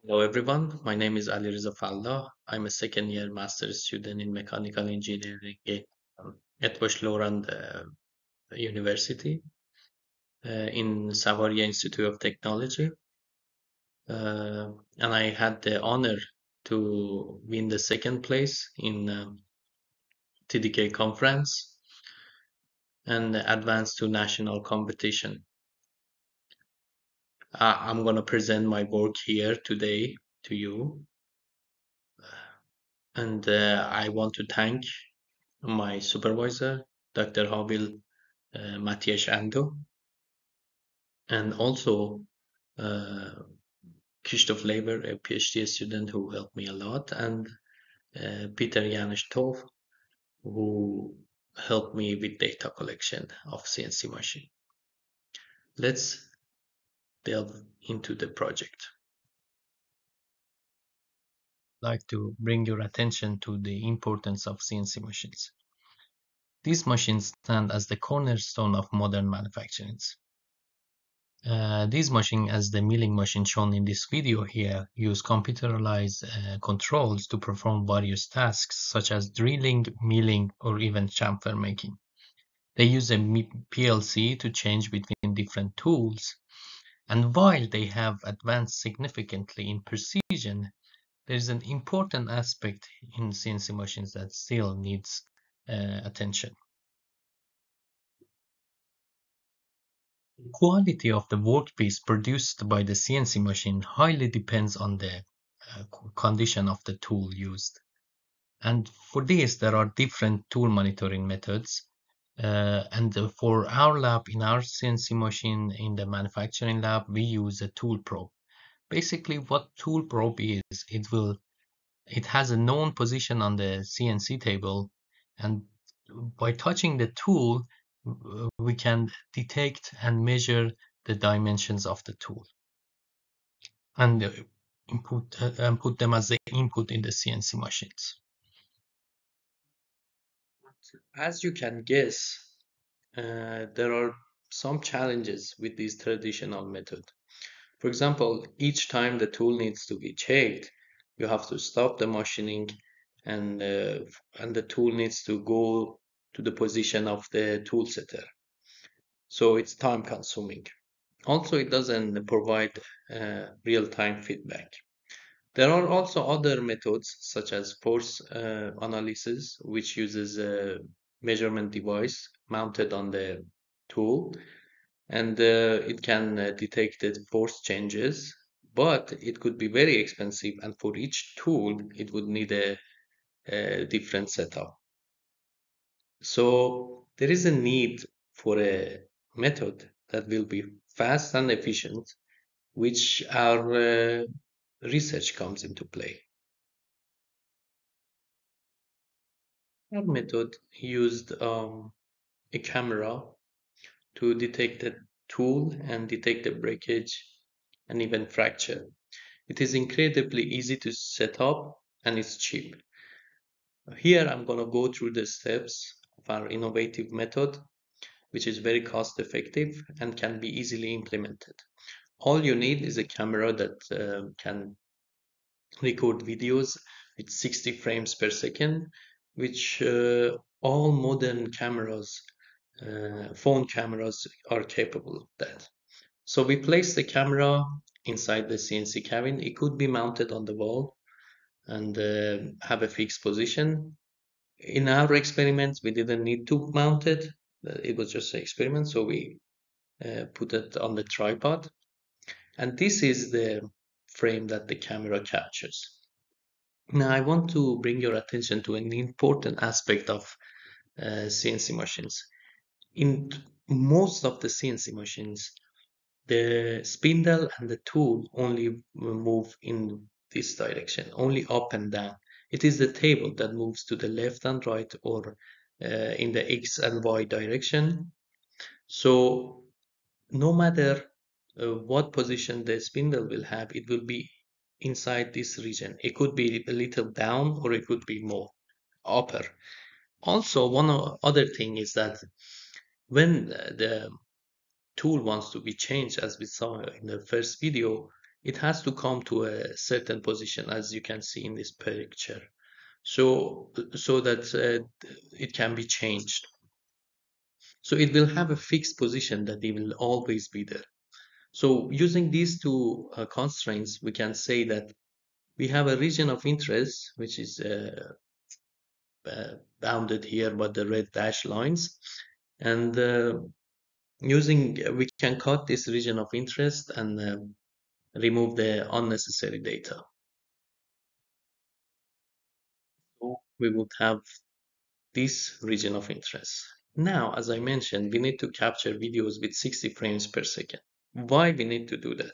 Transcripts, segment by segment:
Hello everyone, my name is Alireza Falah. I'm a second year master's student in mechanical engineering at Loran University in Savaria Institute of Technology. And I had the honor to win the second place in TDK conference and advance to national competition. I'm going to present my work here today to you. And I want to thank my supervisor, Dr. Habil Matthias Ando, and also uh, Christoph Leber, a PhD student who helped me a lot, and Peter Janusz Tov, who helped me with data collection of CNC machine. Let's delve into the project. I'd like to bring your attention to the importance of CNC machines. These machines stand as the cornerstone of modern manufacturing. These machines, as the milling machine shown in this video here, use computerized controls to perform various tasks such as drilling, milling, or even chamfer making. They use a PLC to change between different tools, and while they have advanced significantly in precision, there is an important aspect in CNC machines that still needs attention. The quality of the workpiece produced by the CNC machine highly depends on the condition of the tool used. And for this, there are different tool monitoring methods. And for our lab, in our CNC machine, in the manufacturing lab, we use a tool probe. Basically, what tool probe is, it has a known position on the CNC table, and by touching the tool, we can detect and measure the dimensions of the tool and put them as the input in the CNC machines. As you can guess, there are some challenges with this traditional method. For example, each time the tool needs to be checked, you have to stop the machining and the tool needs to go to the position of the tool setter. So it's time consuming. Also, it doesn't provide real-time feedback. There are also other methods such as force analysis, which uses a measurement device mounted on the tool, and it can detect the force changes, but it could be very expensive, and for each tool, it would need a different setup. So there is a need for a method that will be fast and efficient, which our research comes into play. Our method used a camera to detect the tool and detect the breakage and even fracture. It is incredibly easy to set up and it's cheap. Here I'm going to go through the steps of our innovative method, which is very cost effective and can be easily implemented. All you need is a camera that can record videos with 60 frames per second, which all modern cameras, phone cameras, are capable of that. So we place the camera inside the CNC cabin. It could be mounted on the wall and have a fixed position. In our experiments, we didn't need to mount it. It was just an experiment, so we put it on the tripod. And this is the frame that the camera captures. Now, I want to bring your attention to an important aspect of CNC machines. In most of the CNC machines, the spindle and the tool only move in this direction, only up and down. It is the table that moves to the left and right, or in the X and Y direction. So no matter what position the spindle will have, it will be inside this region. It could be a little down or it could be more upper. Also, other thing is that when the tool wants to be changed, as we saw in the first video, it has to come to a certain position, as you can see in this picture, so that it can be changed. So it will have a fixed position that it will always be there. So using these two constraints, we can say that we have a region of interest, which is bounded here by the red dash lines. And we can cut this region of interest and remove the unnecessary data. So we would have this region of interest. Now, as I mentioned, we need to capture videos with 60 frames per second. Why we need to do that?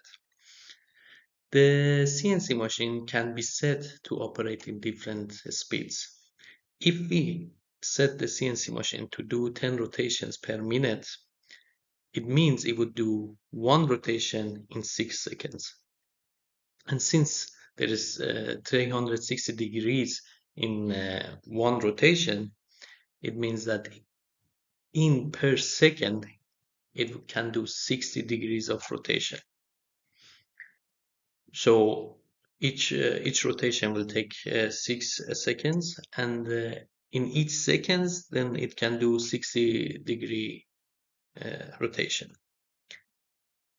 The CNC machine can be set to operate in different speeds. If we set the CNC machine to do 10 rotations per minute, it means it would do one rotation in 6 seconds. And since there is 360 degrees in one rotation, it means that in per second, it can do 60 degrees of rotation. So each rotation will take 6 seconds, and in each seconds, then it can do 60-degree rotation.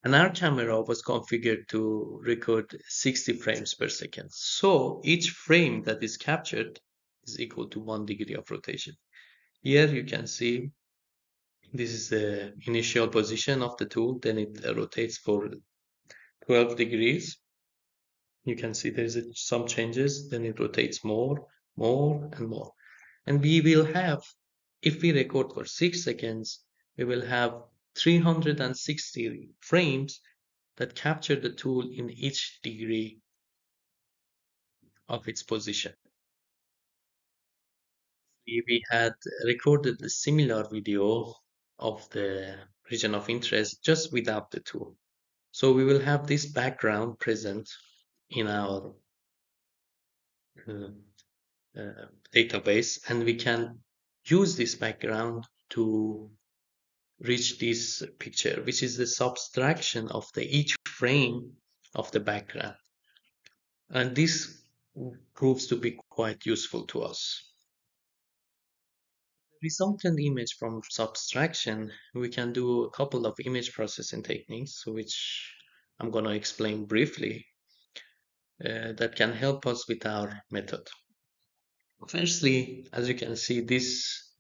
And our camera was configured to record 60 frames per second. So each frame that is captured is equal to 1 degree of rotation. Here you can see this is the initial position of the tool, then it rotates for 12 degrees. You can see there's some changes, then it rotates more, and more. And we will have, if we record for 6 seconds, we will have 360 frames that capture the tool in each degree of its position. We had recorded a similar video of the region of interest just without the tool. So we will have this background present in our uh, database, and we can use this background to reach this picture, which is the subtraction of the each frame of the background. And this proves to be quite useful to us. Resultant image from subtraction, we can do a couple of image processing techniques, which I'm going to explain briefly, that can help us with our method. Firstly, as you can see, this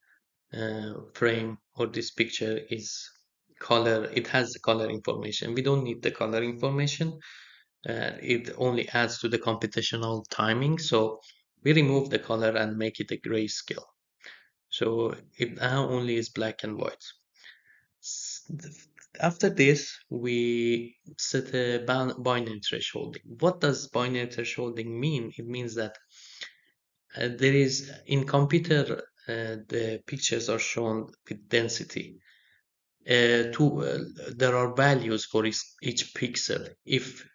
frame or this picture is color. It has the color information. We don't need the color information. It only adds to the computational timing. So we remove the color and make it a grayscale. So it now only is black and white. After this, we set a binary thresholding. What does binary thresholding mean? It means that there is in computer the pictures are shown with density. There are values for each pixel. If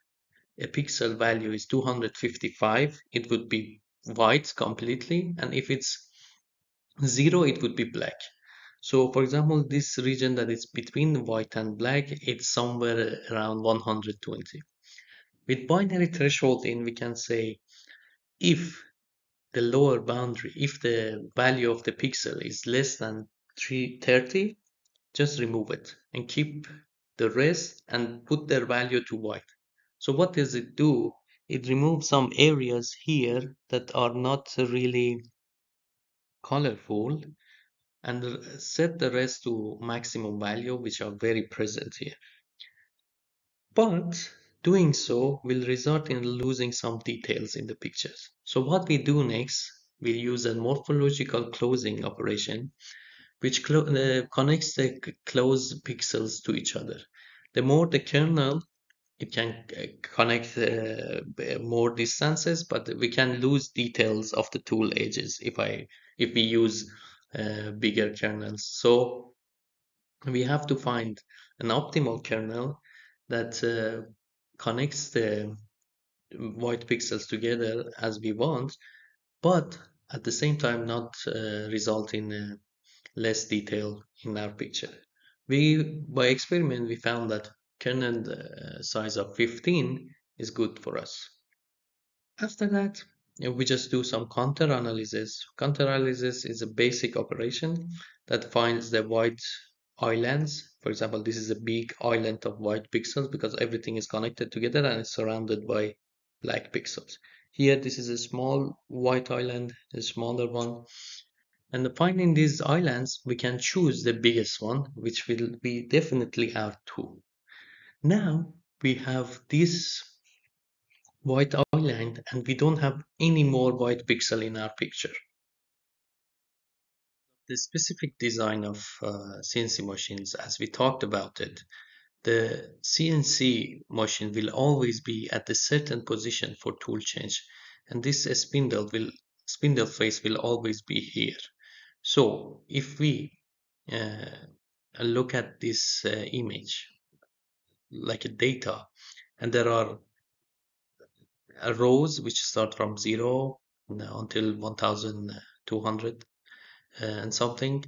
a pixel value is 255, it would be white completely, and if it's 0, it would be black. So for example, this region that is between white and black, it's somewhere around 120. With binary thresholding, we can say if the lower boundary, if the value of the pixel is less than 330, just remove it and keep the rest and put their value to white. So what does it do? It removes some areas here that are not really colorful and set the rest to maximum value, which are very present here. But doing so will result in losing some details in the pictures. So what we do next, we use a morphological closing operation, which connects the closed pixels to each other. The more the kernel, it can connect more distances, but we can lose details of the tool edges if we use bigger kernels. So we have to find an optimal kernel that connects the white pixels together as we want, but at the same time not result in less detail in our picture. By experiment, we found that kernel size of 15 is good for us. After that, we just do some counter analysis. Counter analysis is a basic operation that finds the white islands. For example, this is a big island of white pixels because everything is connected together and it's surrounded by black pixels. Here, this is a small white island, a smaller one. And finding these islands, we can choose the biggest one, which will be definitely our tool. Now we have this white island and we don't have any more white pixel in our picture. The specific design of CNC machines, as we talked about it, the CNC machine will always be at a certain position for tool change, and this spindle face will always be here. So if we uh, look at this image like a data, and there are rows which start from 0 until 1200 and something,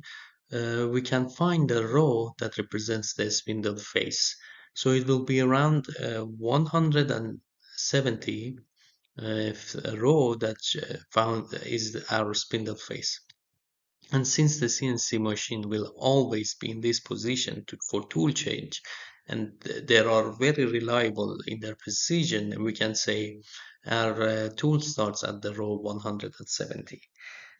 we can find a row that represents the spindle face. So it will be around 170 if a row that found is our spindle face. And since the CNC machine will always be in this position for tool change, and they are very reliable in their precision, we can say our tool starts at the row 170.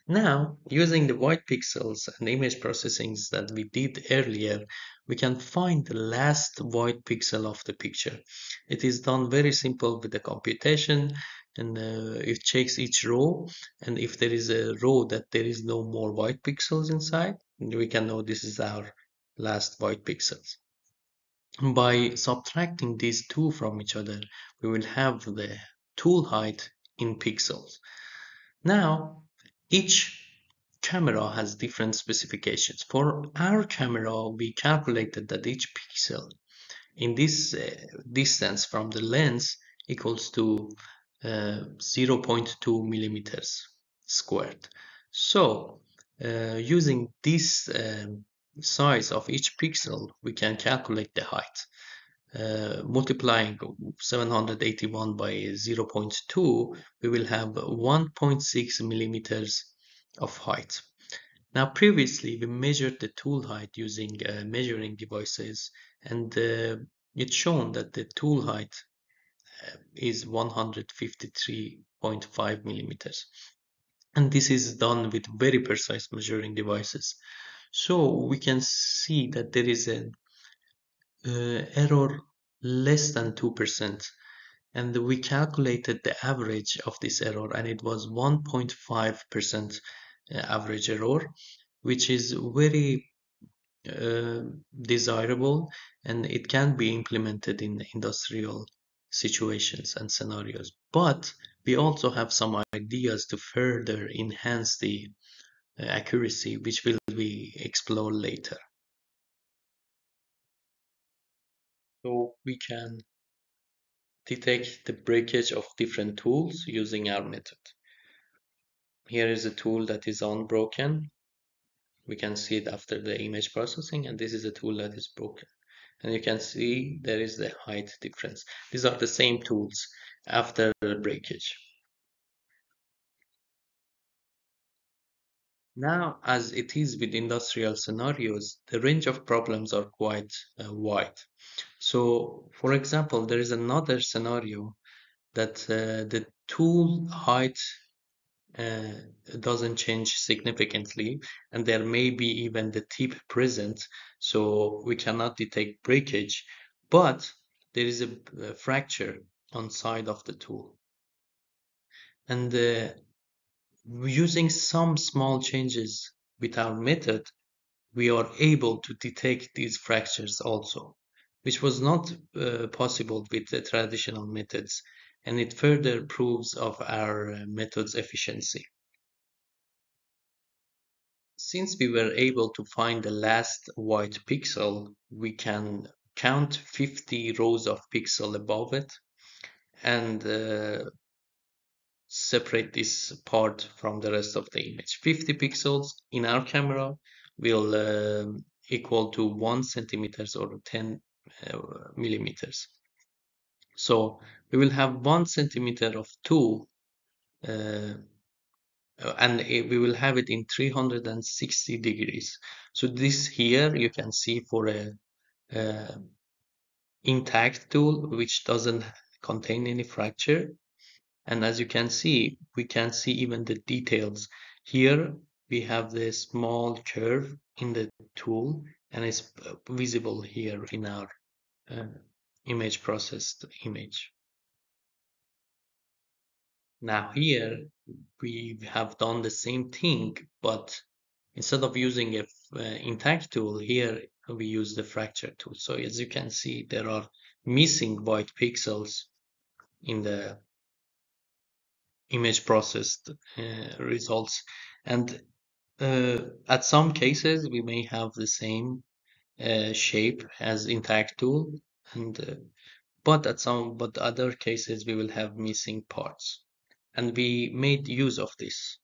Now, using the white pixels and image processings that we did earlier, we can find the last white pixel of the picture. It is done very simple with the computation, and it checks each row, and if there is a row that there is no more white pixels inside, we can know this is our last white pixels. By subtracting these two from each other, we will have the tool height in pixels. Now, each camera has different specifications. For our camera, we calculated that each pixel in this distance from the lens equals to 0.2 millimeters squared. So, using this size of each pixel, we can calculate the height. Multiplying 781 by 0.2, we will have 1.6 millimeters of height. Now, previously, we measured the tool height using measuring devices, and it's shown that the tool height is 153.5 millimeters. And this is done with very precise measuring devices. So we can see that there is an error less than 2%, and we calculated the average of this error, and it was 1.5% average error, which is very desirable, and it can be implemented in industrial situations and scenarios. But we also have some ideas to further enhance the accuracy, which will be explored later. So we can detect the breakage of different tools using our method. Here is a tool that is unbroken. We can see it after the image processing, and this is a tool that is broken. And you can see there is the height difference. These are the same tools after the breakage. Now, as it is with industrial scenarios, the range of problems are quite wide. So, for example, there is another scenario that the tool height uh, doesn't change significantly, and there may be even the tip present, so we cannot detect breakage, but there is a fracture on side of the tool. And using some small changes with our method, we are able to detect these fractures also, which was not possible with the traditional methods, and it further proves of our method's efficiency. Since we were able to find the last white pixel, we can count 50 rows of pixel above it and separate this part from the rest of the image. 50 pixels in our camera will equal to 1 centimeters or 10 millimeters. So we will have 1 centimeter of tool, uh, and we will have it in 360 degrees. So this here you can see for a intact tool which doesn't contain any fracture. And as you can see, we can see even the details. Here we have the small curve in the tool, and it's visible here in our uh, image processed image. Now here we have done the same thing, but instead of using a intact tool, here we use the fracture tool. So as you can see, there are missing white pixels in the image processed results. And at some cases, we may have the same shape as intact tool, and but other cases we will have missing parts. And we made use of this.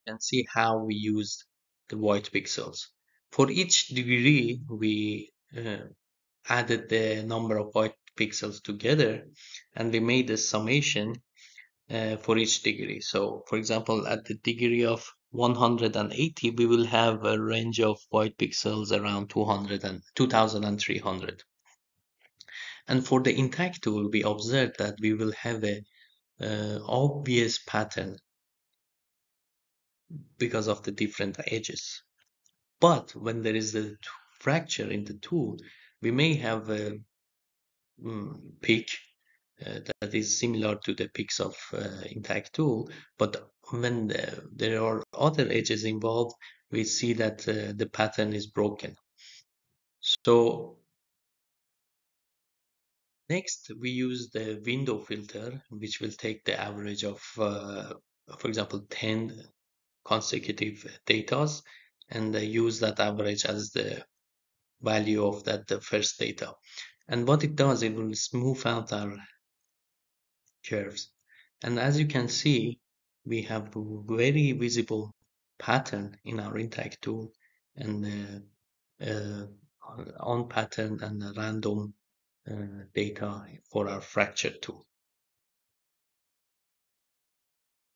You can see how we used the white pixels. For each degree, we added the number of white pixels together, and we made a summation for each degree. So, for example, at the degree of 180, we will have a range of white pixels around 200 and 2300. And for the intact tool, we observed that we will have a obvious pattern because of the different edges. But when there is a fracture in the tool, we may have a peak that is similar to the peaks of intact tool, but when there are other edges involved, we see that the pattern is broken. So next we use the window filter, which will take the average of, for example, 10 consecutive datas, and use that average as the value of the first data. And what it does, it will smooth out our curves. And as you can see, we have a very visible pattern in our intact tool, and on pattern and random data for our fracture tool.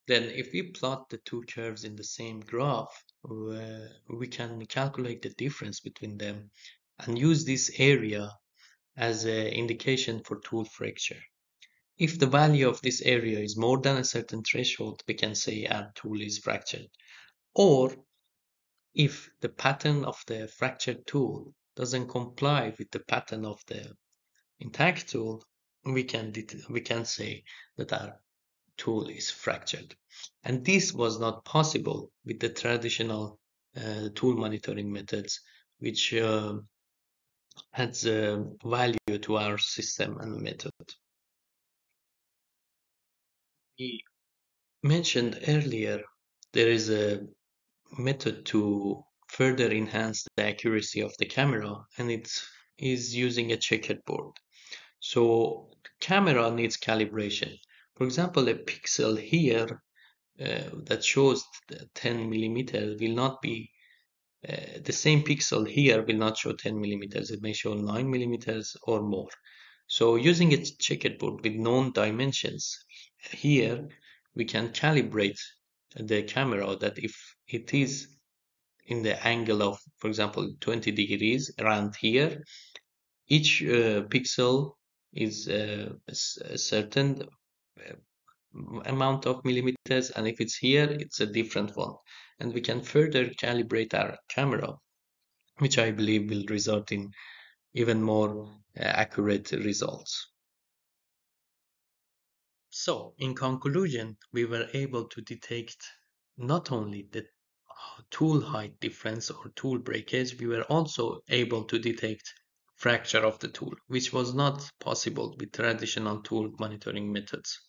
Then if we plot the two curves in the same graph, we can calculate the difference between them and use this area as an indication for tool fracture. If the value of this area is more than a certain threshold, we can say our tool is fractured. Or if the pattern of the fractured tool doesn't comply with the pattern of the intact tool, we can say that our tool is fractured. And this was not possible with the traditional tool monitoring methods, which adds value to our system and method. We mentioned earlier there is a method to further enhance the accuracy of the camera, and it is using a checkerboard. So the camera needs calibration. For example, a pixel here that shows 10 millimeters will not be the same pixel here will not show 10 millimeters. It may show 9 millimeters or more. So using a checkerboard with known dimensions, here we can calibrate the camera that if it is in the angle of, for example, 20 degrees around here, each pixel is a certain amount of millimeters, and if it's here, it's a different one. And we can further calibrate our camera, which I believe will result in even more accurate results. So, in conclusion, we were able to detect not only the tool height difference or tool breakage, we were also able to detect fracture of the tool, which was not possible with traditional tool monitoring methods.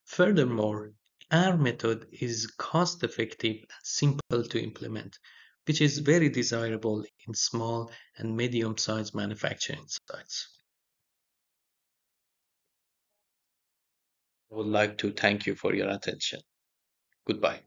Furthermore, our method is cost effective and simple to implement, which is very desirable in small and medium sized manufacturing sites. I would like to thank you for your attention. Goodbye.